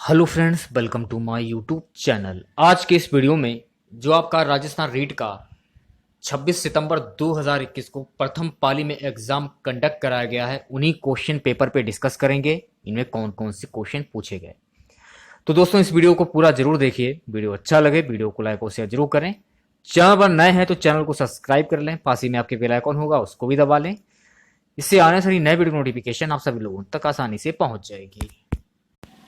Hello friends, welcome to my YouTube channel. आज के इस वीडियो में जो आपका राजस्थान रीट का 26 सितंबर 2021 को प्रथम पाली में एग्जाम कंडक्ट कराया गया है, उन्हीं क्वेश्चन पेपर पे डिस्कस करेंगे। इनमें कौन कौन से क्वेश्चन पूछे गए। तो दोस्तों, इस वीडियो को पूरा जरूर देखिए। वीडियो अच्छा लगे वीडियो को लाइक और शेयर जरूर करें। चैनल पर नए हैं तो चैनल को सब्सक्राइब कर लें, पास ही में आपके बेल आइकन होगा उसको भी दबा लें। इससे आने वाली नए वीडियो नोटिफिकेशन आप सभी लोगों तक आसानी से पहुंच जाएगी।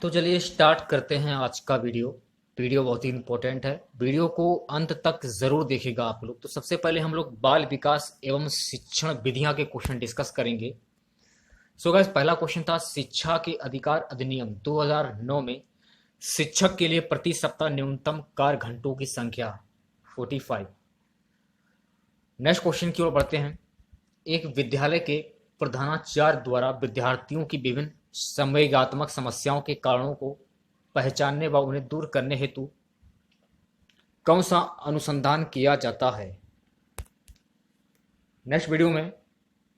तो चलिए स्टार्ट करते हैं आज का वीडियो। वीडियो बहुत ही इंपॉर्टेंट है, वीडियो को अंत तक जरूर देखिएगा आप लोग। तो सबसे पहले हम लोग बाल विकास एवं शिक्षण विधियां के क्वेश्चन डिस्कस करेंगे। सो गाइस, पहला क्वेश्चन था शिक्षा के अधिकार अधिनियम 2009 में शिक्षक के लिए प्रति सप्ताह न्यूनतम कार्य घंटों की संख्या 45। नेक्स्ट क्वेश्चन की ओर बढ़ते हैं। एक विद्यालय के प्रधानाचार्य द्वारा विद्यार्थियों की विभिन्न संवेगात्मक समस्याओं के कारणों को पहचानने व उन्हें दूर करने हेतु कौन सा अनुसंधान किया जाता है। नेक्स्ट वीडियो में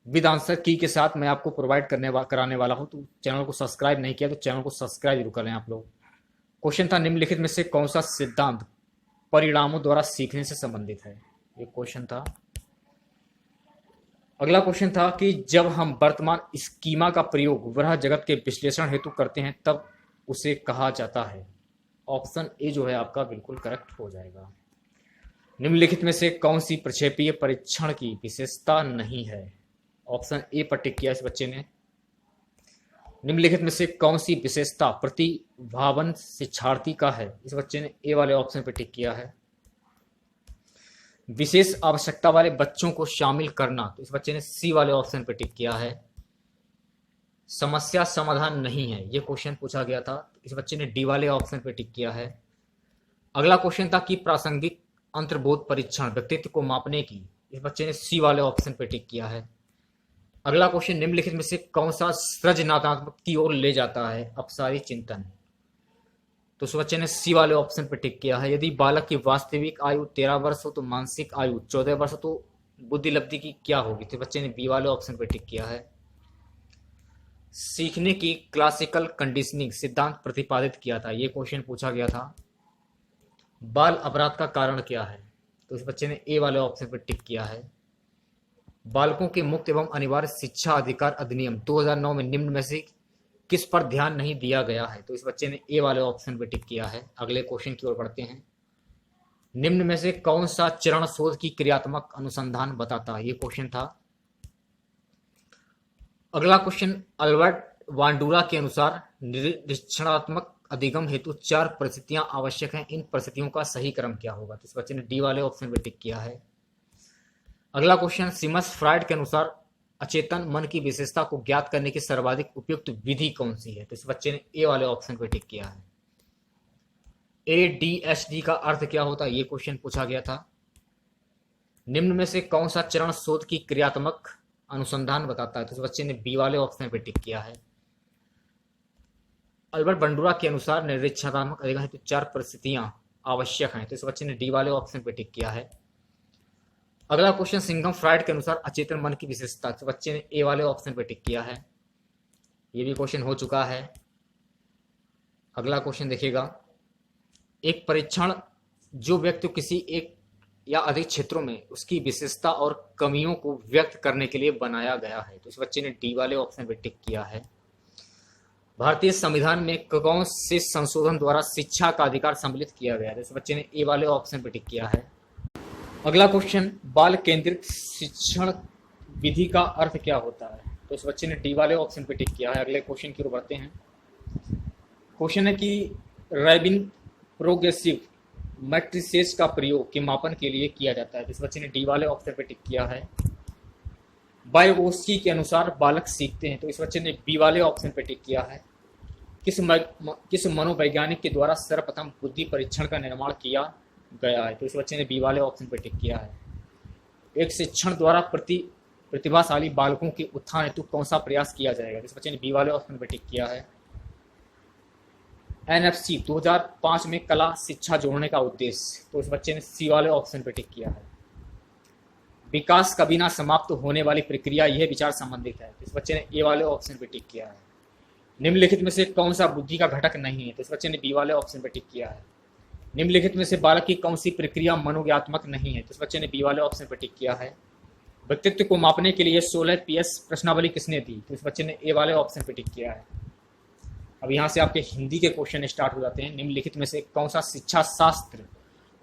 विद आंसर की के साथ मैं आपको प्रोवाइड कराने वाला हूं। तो चैनल को सब्सक्राइब नहीं किया तो चैनल को सब्सक्राइब जरूर करें आप लोग। क्वेश्चन था निम्नलिखित में से कौन सा सिद्धांत परिणामों द्वारा सीखने से संबंधित है। ये क्वेश्चन था। अगला क्वेश्चन था कि जब हम वर्तमान स्कीमा का प्रयोग वह जगत के विश्लेषण हेतु करते हैं तब उसे कहा जाता है। ऑप्शन ए जो है आपका बिल्कुल करेक्ट हो जाएगा। निम्नलिखित में से कौन सी प्रक्षेपीय परीक्षण की विशेषता नहीं है। ऑप्शन ए पर टिक किया इस बच्चे ने। निम्नलिखित में से कौन सी विशेषता प्रतिभावन शिक्षार्थी का है। इस बच्चे ने ए वाले ऑप्शन पर टिक किया है। विशेष आवश्यकता वाले बच्चों को शामिल करना, तो इस बच्चे ने सी वाले ऑप्शन पर टिक किया है। समस्या समाधान नहीं है, ये क्वेश्चन पूछा गया था, इस बच्चे ने डी वाले ऑप्शन पर टिक किया है। अगला क्वेश्चन था कि प्रासंगिक अंतर्बोध परीक्षण व्यक्तित्व को मापने की, इस बच्चे ने सी वाले ऑप्शन पर टिक किया है। अगला क्वेश्चन निम्नलिखित में से कौन सा सृजनात्मक की ओर ले जाता है। अपसारी चिंतन, तो उस बच्चे ने सी वाले ऑप्शन पर टिक किया है। यदि बालक की वास्तविक आयु 13 वर्ष हो तो मानसिक आयु 14 वर्ष हो तो बुद्धि लब्धि की क्या होगी। तो बच्चे ने बी वाले ऑप्शन पर टिक किया है। सीखने की क्लासिकल कंडीशनिंग सिद्धांत प्रतिपादित किया था, यह क्वेश्चन पूछा गया था। बाल अपराध का कारण क्या है, तो इस बच्चे ने ए वाले ऑप्शन पर टिक किया है। बालकों के मुक्त एवं अनिवार्य शिक्षा अधिकार अधिनियम 2009 में निम्न में से किस पर ध्यान नहीं दिया गया है, तो इस बच्चे ने ए वाले ऑप्शन पर टिक किया है। अगले क्वेश्चन की ओर बढ़ते हैं। निम्न में से कौन सा चरण शोध की क्रियात्मक अनुसंधान बताता है, ये क्वेश्चन था। अगला क्वेश्चन अल्बर्ट वांडूरा के अनुसार निरीक्षणात्मक अधिगम हेतु 4 परिस्थितियां आवश्यक हैं, इन परिस्थितियों का सही क्रम क्या होगा। तो इस बच्चे ने डी वाले ऑप्शन पर टिक किया है। अगला क्वेश्चन सिमस फ्राइड के अनुसार अचेतन मन की विशेषता को ज्ञात करने की सर्वाधिक उपयुक्त विधि कौन सी है, तो इस बच्चे ने ए वाले ऑप्शन पर टिक किया है। ADHD का अर्थ क्या होता है, ये क्वेश्चन पूछा गया था। निम्न में से कौन सा चरण शोध की क्रियात्मक अनुसंधान बताता है, तो इस बच्चे ने बी वाले ऑप्शन पर टिक किया है। अल्बर्ट बंडूरा के अनुसार निरीक्षणात्मक अधिगम हेतु 4 परिस्थितियां आवश्यक हैं, तो इस बच्चे ने डी वाले ऑप्शन पर टिक किया है। अगला क्वेश्चन सिंघम फ्राइड के अनुसार अचेतन मन की विशेषता, तो बच्चे ने ए वाले ऑप्शन पर टिक किया है। ये भी क्वेश्चन हो चुका है। अगला क्वेश्चन देखिएगा। एक परीक्षण जो व्यक्ति किसी एक या अधिक क्षेत्रों में उसकी विशेषता और कमियों को व्यक्त करने के लिए बनाया गया है, तो इस बच्चे ने डी वाले ऑप्शन पर टिक किया है। भारतीय संविधान में कौन से संशोधन द्वारा शिक्षा का अधिकार सम्मिलित किया गया है, तो इस बच्चे ने ए वाले ऑप्शन पर टिक किया है। अगला क्वेश्चन बाल केंद्रित शिक्षण विधि का अर्थ क्या होता है, तो इस बच्चे ने डी वाले ऑप्शन पर टिक किया है। अगले क्वेश्चन की ओर बढ़ते हैं। क्वेश्चन है कि रैबिन प्रोग्रेसिव मैट्रिसेस का प्रयोग के मापन के लिए किया जाता है, तो इस बच्चे ने डी वाले ऑप्शन पर टिक किया है। बायोगोस्की के अनुसार बालक सीखते हैं, तो इस बच्चे ने बी वाले ऑप्शन पर टिक किया है। किस मनोवैज्ञानिक के द्वारा सर्वप्रथम बुद्धि परीक्षण का निर्माण किया गया है, तो इस बच्चे ने बी वाले ऑप्शन पर टिक किया है। एक शिक्षण द्वारा प्रतिभाशाली बालकों के उत्थान हेतु कौन सा प्रयास किया जाएगा, तो इस बच्चे ने बी वाले ऑप्शन पर टिक किया है। NFC 2005 में कला शिक्षा जोड़ने का उद्देश्य, तो इस बच्चे ने सी वाले ऑप्शन पर टिक किया है। विकास कभी ना समाप्त होने वाली प्रक्रिया, यह विचार संबंधित है, तो इस बच्चे ने ए वाले ऑप्शन पर टिक किया है। निम्नलिखित में से कौन सा बुद्धि का घटक नहीं है? तो इस बच्चे ने बी वाले ऑप्शन पर टिक किया है। निम्नलिखित में से बालक की कौन सी प्रक्रिया मनोज्ञात्मक नहीं है? तो इस बच्चे ने बी वाले ऑप्शन पर टिक किया है। व्यक्तित्व को मापने के लिए 16 PS प्रश्नावली किसने दी? तो इस बच्चे ने ए वाले ऑप्शन पर टिक किया है। अब यहाँ से आपके हिंदी के क्वेश्चन स्टार्ट हो जाते हैं। निम्नलिखित में से कौन सा शिक्षा शास्त्र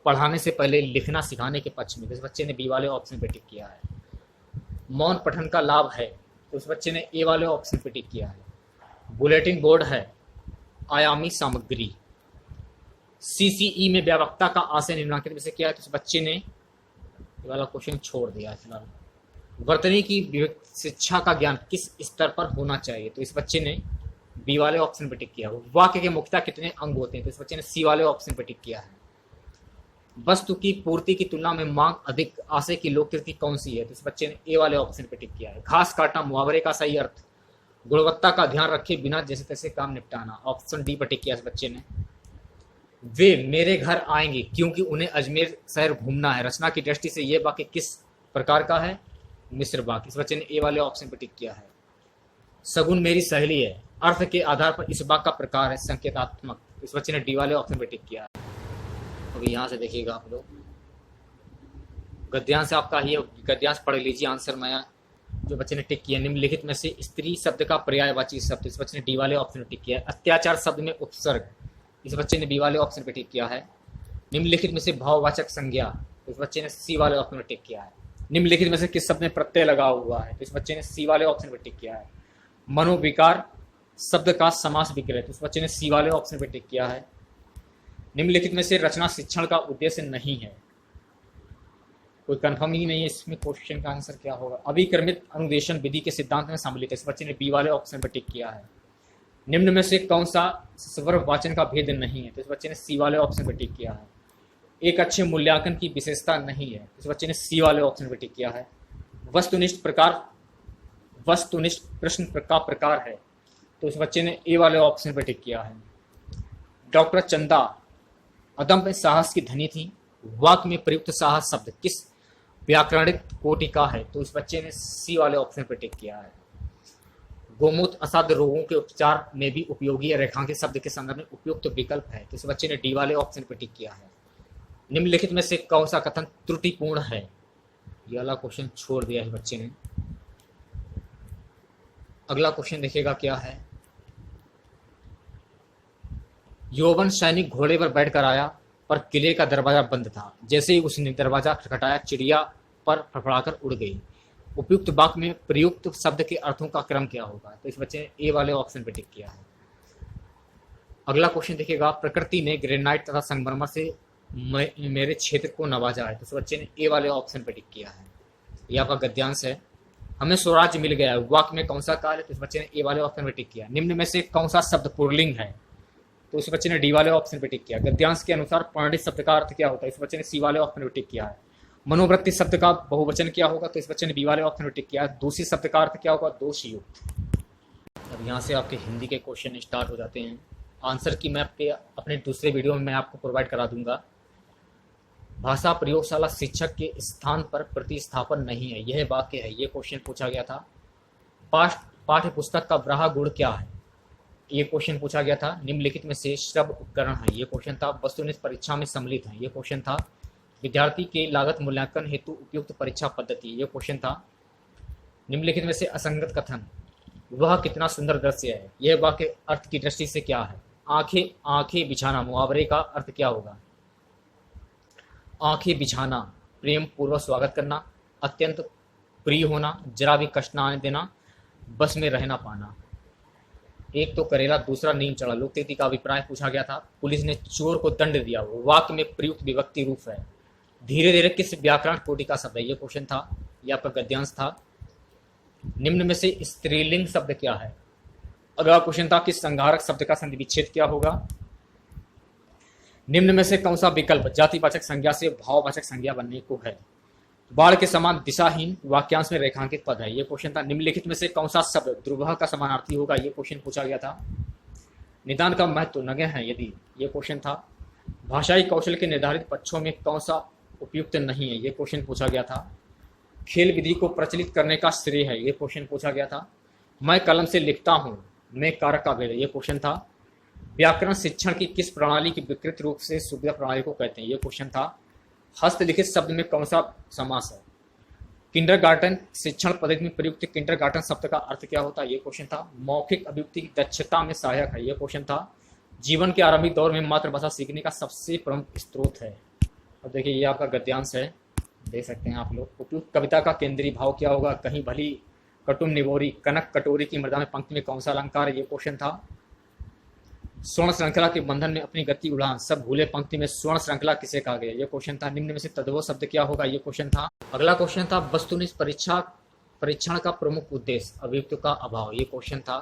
पढ़ाने से पहले लिखना सिखाने के पक्ष में? तो इस बच्चे ने बी वाले ऑप्शन पर टिक किया है। मौन पठन का लाभ है? तो उस बच्चे ने ए वाले ऑप्शन पर टिक किया है। बुलेटिन बोर्ड है? आयामी सामग्री। CCE में व्यापकता का आशय निम्नलिखित में से क्या है? तो उस बच्चे ने ये वाला क्वेश्चन छोड़ दिया है फिलहाल। वर्तनी की शिक्षा का ज्ञान किस स्तर पर होना चाहिए? तो इस बच्चे ने बी वाले ऑप्शन पर टिक किया। वाक्य के मुख्यतः कितने अंग होते हैं? तो इस बच्चे ने सी वाले ऑप्शन पर टिक किया है। वस्तु की पूर्ति की तुलना में मांग अधिक आशय की लोककृति कौन सी है? तो इस बच्चे ने ए वाले ऑप्शन पर टिक किया है। घास काटना मुहावरे का सही अर्थ? गुणवत्ता का ध्यान रखे बिना जैसे तैसे काम निपटाना। ऑप्शन डी पर टिक किया इस बच्चे ने। वे मेरे घर आएंगे क्योंकि उन्हें अजमेर शहर घूमना है। रचना की दृष्टि से यह वाक्य किस प्रकार का है? मिश्र वाक्य। इस बच्चे ने ए वाले ऑप्शन पर टिक किया है। सगुन मेरी सहेली है, अर्थ के आधार पर इस वाक्य का प्रकार है संकेतात्मक। इस बच्चे ने डी वाले ऑप्शन पर टिक किया है। अभी यहाँ से देखिएगा आप लोग, गद्यांश आपका ही है, गद्यांश पढ़ लीजिए। आंसर मैं जो बच्चे ने टिक किया, निम्नलिखित में से स्त्री शब्द का पर्यायवाची शब्द? इस बच्चे ने डी वाले ऑप्शन पर टिक किया है। अत्याचार शब्द में उपसर्ग? इस बच्चे ने बी वाले ऑप्शन पर टिक किया है। निम्नलिखित में से भाववाचक संज्ञा? इस बच्चे ने सी वाले ऑप्शन पर टिक किया है। निम्नलिखित में से किस शब्द में प्रत्यय लगा हुआ है? तो इस बच्चे ने सी वाले ऑप्शन पर टिक किया है। मनोविकार शब्द का समास विग्रह? तो इस बच्चे ने सी वाले ऑप्शन पर टिक किया है। निम्नलिखित में से रचना शिक्षण का उद्देश्य नहीं है? कोई कंफर्म ही नहीं है इसमें क्वेश्चन का आंसर क्या होगा। अभिक्रमित अनुदेशन विधि के सिद्धांत में सम्मिलित है? इस बच्चे ने बी वाले ऑप्शन पर टिक किया है। निम्न में से कौन सा स्वर वाचन का भेद नहीं है? तो इस बच्चे ने सी वाले ऑप्शन पर टिक किया है। एक अच्छे मूल्यांकन की विशेषता नहीं है? इस बच्चे ने सी वाले ऑप्शन पर टिक किया है। वस्तुनिष्ठ प्रश्न का प्रकार है? तो इस बच्चे ने ए वाले ऑप्शन पर टिक किया है। डॉक्टर चंदा अदम्य साहस की धनी थी। वाक्य में प्रयुक्त साहस शब्द किस व्याकरणिक कोटि का है? तो इस बच्चे ने सी वाले ऑप्शन पर टिक किया है। गोमूत्र असाध्य रोगों के उपचार में भी उपयोगी है, रेखांकित शब्द के संदर्भ में उपयुक्त विकल्प है? तो इस बच्चे ने डी वाले ऑप्शन पर टिक किया है। निम्नलिखित में से कौन सा कथन त्रुटिपूर्ण है? ये वाला क्वेश्चन छोड़ दिया है बच्चे ने। अगला क्वेश्चन देखिएगा क्या है। यौवन सैनिक घोड़े पर बैठकर आया पर किले का दरवाजा बंद था। जैसे ही उसने दरवाजा खटखटाया चिड़िया पर फड़फड़ाकर उड़ गई। उपयुक्त वाक्य में प्रयुक्त शब्द के अर्थों का क्रम क्या होगा? तो इस बच्चे ने ए वाले ऑप्शन पर टिक किया है। अगला क्वेश्चन देखिएगा। प्रकृति ने ग्रेनाइट तथा संगमरमर से मेरे क्षेत्र को नवाजा है? तो इस बच्चे ने ए वाले ऑप्शन पर टिक किया है। यह आपका गद्यांश है। हमें स्वराज्य मिल गया है, वाक्य में कौन सा काल है? तो इस बच्चे ने ए वाले ऑप्शन पर टिक किया। निम्न में से कौन सा शब्द पुल्लिंग है? तो इस बच्चे ने डी वाले ऑप्शन पर टिक किया। गद्यांश के अनुसार पंडित शब्द का अर्थ क्या होता है? इस बच्चे ने सी वाले ऑप्शन पर टिक किया है। मनोवृत्ति शब्द का बहुवचन क्या होगा? तो इस बच्चे ने बी वाले ऑप्शन पर टिक किया है। दोषी शब्द का अर्थ क्या होगा? दोषयुक्त। अब यहाँ से आपके हिंदी के क्वेश्चन स्टार्ट हो जाते हैं। आंसर की मैं अपने दूसरे वीडियो में मैं आपको प्रोवाइड करा दूंगा। भाषा प्रयोगशाला शिक्षक के स्थान पर प्रतिस्थापन नहीं है, यह वाक्य है। ये क्वेश्चन पूछा गया था। पाठ्य पुस्तक का ब्राह्य गुण क्या है? ये क्वेश्चन पूछा गया था। निम्नलिखित में से श्रव्य उपकरण है? ये क्वेश्चन था। वस्तुनिष्ठ परीक्षा में सम्मिलित है? ये क्वेश्चन था। विद्यार्थी के लागत मूल्यांकन हेतु उपयुक्त परीक्षा पद्धति? ये क्वेश्चन था। निम्नलिखित में से असंगत कथन? वह कितना सुंदर दृश्य है? यह वाक्य अर्थ की दृष्टि से क्या है? आंखें बिछाना मुहावरे का अर्थ क्या होगा? आंखें बिछाना प्रेम पूर्वक स्वागत करना, अत्यंत प्रिय होना, जरा भी कष्ट न आने देना, बस में रहना पाना। एक तो करेला, दूसरा नीम चढ़ा। लोकतंत्र का अभिप्राय पूछा गया था। पुलिस ने चोर को दंड दिया, वाक्य में प्रयुक्त विभक्ति रूप है। धीरे धीरे किस व्याकरण कोटि का शब्द है? ये क्वेश्चन था। यह आपका गद्यांश था। निम्न में से स्त्रीलिंग शब्द क्या है? अगला क्वेश्चन था कि संहारक शब्द का संधि विच्छेद क्या होगा? निम्न में से कौन सा विकल्प जातिवाचक संज्ञा से भाववाचक संज्ञा बनने को है? बाढ़ के समान दिशाहीन वाक्यांश में रेखांकित पद है? ये क्वेश्चन था। निम्नलिखित में से कौन सा शब्द ध्रुव का समानार्थी होगा? ये क्वेश्चन पूछा गया था। निदान का महत्व नगण्य है यदि? ये क्वेश्चन था। भाषाई कौशल के निर्धारित पक्षों में कौन सा उपयुक्त नहीं है? ये क्वेश्चन पूछा गया था। खेल विधि को प्रचलित करने का श्रेय है? ये क्वेश्चन पूछा गया था। मैं कलम से लिखता हूँ में कारक का भेद, ये क्वेश्चन था। व्याकरण शिक्षण की किस प्रणाली की विकृत रूप से सुविधा प्रणाली को कहते हैं, ये क्वेश्चन था। हस्तलिखित शब्द में कौन सा समास है। किंडरगार्टन शिक्षण पद्धति में प्रयुक्त किंडरगार्टन शब्द का अर्थ क्या होता है, ये क्वेश्चन था। मौखिक अभिव्यक्ति की दक्षता में सहायक है, ये क्वेश्चन था। जीवन के आरंभिक दौर में मातृभाषा सीखने का सबसे प्रमुख स्रोत है। अब देखिए ये आपका गद्यांश है, देख सकते हैं आप लोग। उपयुक्त कविता का केंद्रीय भाव क्या होगा। कहीं भली कटुम निबोरी कनक कटोरी की मृदा में पंक्ति में कौन सा अलंकार है, ये क्वेश्चन था। स्वर्ण श्रृंखला के बंधन में अपनी गति उड़ान सब भूले पंक्ति में स्वर्ण श्रृंखला किसे कहा गया, ये क्वेश्चन था। निम्न में से तद्भव शब्द क्या होगा, ये क्वेश्चन था। अगला क्वेश्चन था वस्तुनिष्ठ परीक्षण का प्रमुख उद्देश्य अभियुक्त का अभाव, ये क्वेश्चन था।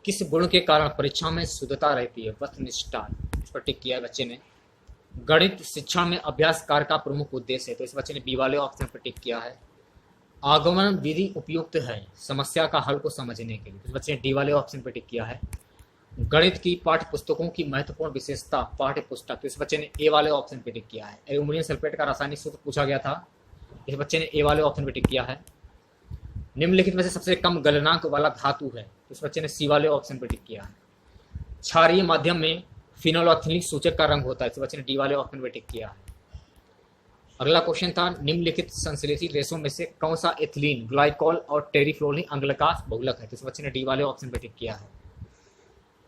किस गुण के कारण परीक्षा में शुद्धता रहती है, वस्तुनिष्ठता, इस पर टिक किया है बच्चे ने। गणित शिक्षण में अभ्यास कार्य का प्रमुख उद्देश्य है, तो इस बच्चे ने बी वाले ऑप्शन पर टिक किया है। आगमन विधि उपयुक्त है समस्या का हल को समझने के लिए, तो इस बच्चे ने डी वाले ऑप्शन पर टिक किया है। गणित की पाठ्य पुस्तकों की महत्वपूर्ण विशेषता पाठ्य पुस्तक, तो इस बच्चे ने ए वाले ऑप्शन पे टिक किया है। एल्यूमिनियम सल्फेट का रासायनिक सूत्र पूछा गया था, इस बच्चे ने ए वाले ऑप्शन पे टिक किया है। निम्नलिखित में से सबसे कम गलनांक वाला धातु है, तो इस बच्चे ने सी वाले ऑप्शन पे टिक किया है। क्षारीय माध्यम में फिनोलैक्थिलिक सूचक का रंग होता है, इस बच्चे ने डी वाले ऑप्शन पे टिक किया है। अगला क्वेश्चन था निम्नलिखित संश्लेषी रेशों में से कौन सा एथिलीन ग्लाइकोल और टेरिफ्लोनिक अम्ल का बहुलक है, तो इस बच्चे ने डी वाले ऑप्शन पे टिक किया है।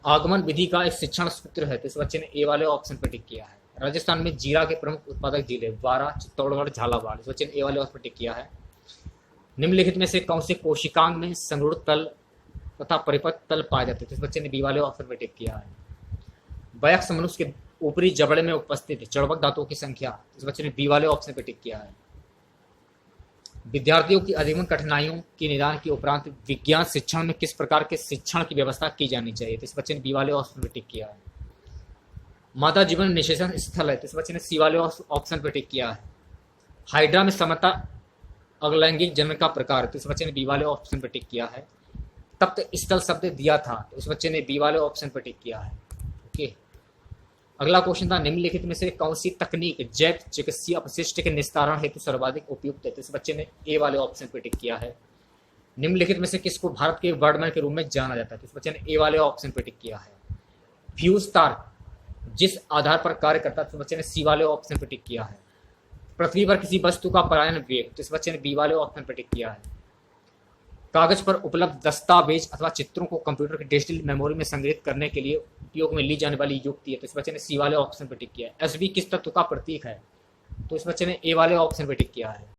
आगमन विधि का एक शिक्षण सूत्र है, तो इस बच्चे ने ए वाले ऑप्शन पर टिक किया है। राजस्थान में जीरा के प्रमुख उत्पादक जिले बारा चित्तौड़गढ़ झालावाड़, इस बच्चे ने ए वाले ऑप्शन पर टिक किया है। निम्नलिखित में से कौन से कोशिकांग में संरूढ़ तल तथा परिपथ तल पाए जाते हैं, तो इस बच्चे ने बी वाले ऑप्शन पर टिक किया है। वयस्क मनुष्य के ऊपरी जबड़े में उपस्थित चौड़वक दांतों की संख्या, इस बच्चे ने बी वाले ऑप्शन पर टिक किया है। विद्यार्थियों की अधिगमन कठिनाइयों के निदान के उपरांत विज्ञान शिक्षण में किस प्रकार के शिक्षण की व्यवस्था की जानी चाहिए, तो इस बच्चे ने बी वाले ऑप्शन पर टिक किया है। माता जीवन निषेचन स्थल है, तो इस बच्चे ने सी वाले ऑप्शन पर टिक किया है। हाइड्रा में समता अलैंगिक जन्म का प्रकार, तो इस बच्चे ने बी वाले ऑप्शन पर टिक किया है। तप्त स्थल शब्द दिया था, तो इस बच्चे ने बी वाले ऑप्शन पर टिक किया है। ओके, अगला क्वेश्चन था निम्नलिखित में से कौन सी तकनीक जैव चिकित्सीय अपशिष्ट के निस्तारण हेतु सर्वाधिक उपयुक्त है, तो इस बच्चे ने ए वाले ऑप्शन पर टिक किया है। निम्नलिखित में से किसको भारत के बर्डमैन के रूप में जाना जाता है, तो इस बच्चे ने ए वाले ऑप्शन पर टिक किया है। फ्यूज तार जिस आधार पर कार्य करता है, तो बच्चे ने सी वाले ऑप्शन पर टिक किया है। पृथ्वी पर किसी वस्तु का पलायन वेग, तो इस बच्चे ने बी वाले ऑप्शन पर टिक किया है। कागज पर उपलब्ध दस्तावेज अथवा चित्रों को कंप्यूटर की डिजिटल मेमोरी में संग्रहित करने के लिए उपयोग में ली जाने वाली युक्ति है, तो इस बच्चे ने सी वाले ऑप्शन पर टिक किया है। एसबी किस तत्व का प्रतीक है, तो इस बच्चे ने ए वाले ऑप्शन पर टिक किया है।